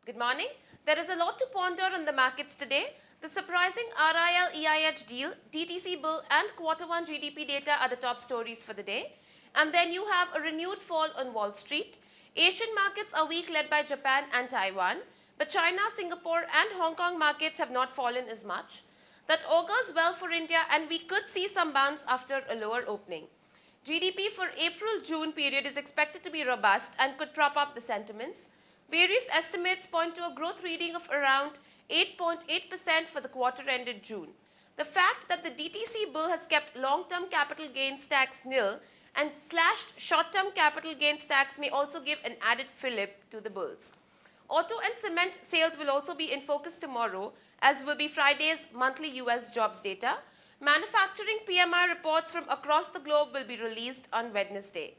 Good morning. There is a lot to ponder on the markets today. The surprising RIL-EIH deal, DTC bill and Q1 GDP data are the top stories for the day. And then you have a renewed fall on Wall Street. Asian markets are weak, led by Japan and Taiwan. But China, Singapore and Hong Kong markets have not fallen as much. That augurs well for India, and we could see some bounce after a lower opening. GDP for April-June period is expected to be robust and could prop up the sentiments. Various estimates point to a growth reading of around 8.8% for the quarter ended June. The fact that the DTC bill has kept long-term capital gains tax nil and slashed short-term capital gains tax may also give an added fillip to the bulls. Auto and cement sales will also be in focus tomorrow, as will be Friday's monthly US jobs data. Manufacturing PMI reports from across the globe will be released on Wednesday.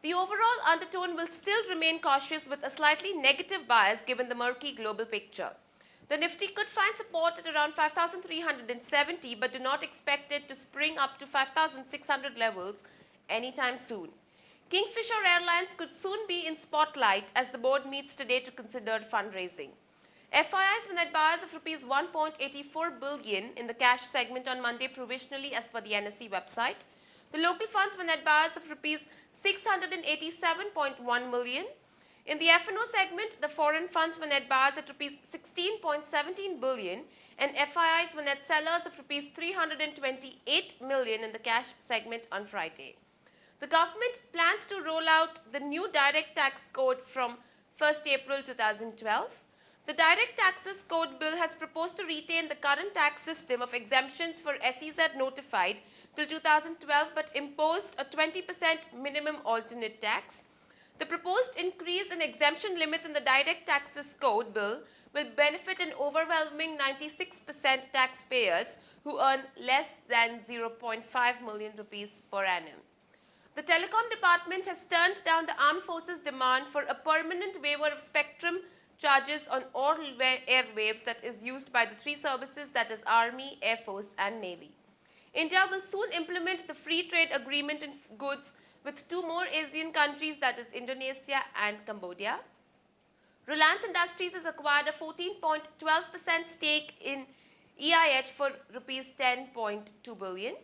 The overall undertone will still remain cautious, with a slightly negative bias given the murky global picture. The Nifty could find support at around 5,370, but do not expect it to spring up to 5,600 levels anytime soon. Kingfisher Airlines could soon be in spotlight as the board meets today to consider fundraising. FIIs with net buyers of Rs 1.84 billion in the cash segment on Monday provisionally, as per the NSE website. The local funds were net buyers of Rs 687.1 million. In the F&O segment, the foreign funds were net buyers at Rs 16.17 billion and FIIs were net sellers of Rs 328 million in the cash segment on Friday. The government plans to roll out the new direct tax code from 1st April 2012. The Direct Taxes Code Bill has proposed to retain the current tax system of exemptions for SEZ notified till 2012, but imposed a 20% minimum alternate tax. The proposed increase in exemption limits in the Direct Taxes Code Bill will benefit an overwhelming 96% taxpayers who earn less than 0.5 million rupees per annum. The Telecom Department has turned down the Armed Forces' demand for a permanent waiver of spectrum charges on all airwaves that is used by the three services, that is Army, Air Force and Navy. India will soon implement the free trade agreement in goods with two more Asian countries, that is Indonesia and Cambodia. Reliance Industries has acquired a 14.12% stake in EIH for Rs 10.2 billion.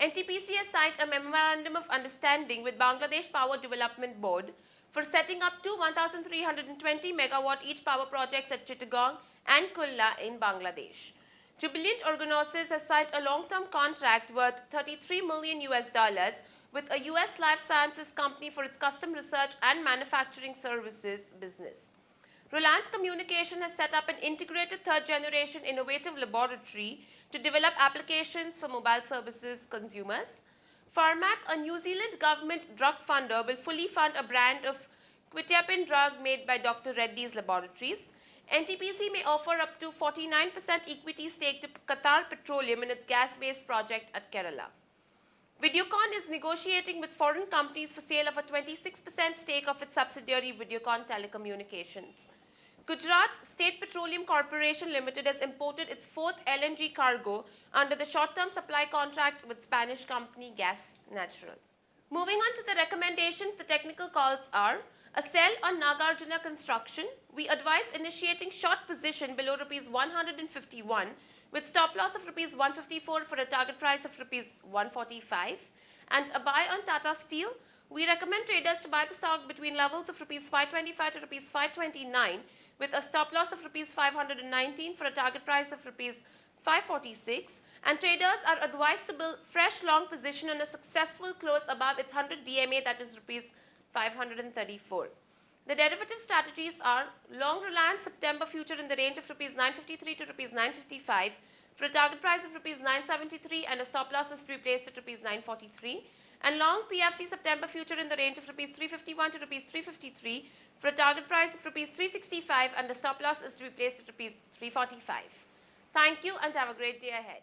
NTPC has signed a memorandum of understanding with Bangladesh Power Development Board for setting up two 1,320 megawatt each power projects at Chittagong and Kulna in Bangladesh. Jubilant Organosis has signed a long-term contract worth $33 million with a US life sciences company for its custom research and manufacturing services business. Reliance Communication has set up an integrated third-generation innovative laboratory to develop applications for mobile services consumers. Pharmac, a New Zealand government drug funder, will fully fund a brand of quetiapine drug made by Dr. Reddy's Laboratories. NTPC may offer up to 49% equity stake to Qatar Petroleum in its gas-based project at Kerala. Videocon is negotiating with foreign companies for sale of a 26% stake of its subsidiary Videocon Telecommunications. Gujarat State Petroleum Corporation Limited has imported its fourth LNG cargo under the short-term supply contract with Spanish company Gas Natural. Moving on to the recommendations, the technical calls are: a sell on Nagarjuna Construction. We advise initiating short position below Rs 151 with stop loss of Rs 154 for a target price of Rs 145, and a buy on Tata Steel. We recommend traders to buy the stock between levels of Rs 525 to Rs 529 with a stop loss of Rs 519 for a target price of Rs 546, and traders are advised to build fresh long position on a successful close above its 100 DMA, that is Rs 534. The derivative strategies are: long Reliance September future in the range of Rs 953 to Rs 955 for a target price of Rs 973 and a stop loss is to be placed at Rs 943, and long PFC September future in the range of Rs 351 to Rs 353 for a target price of Rs 365 and a stop loss is to be placed at Rs 345. Thank you and have a great day ahead.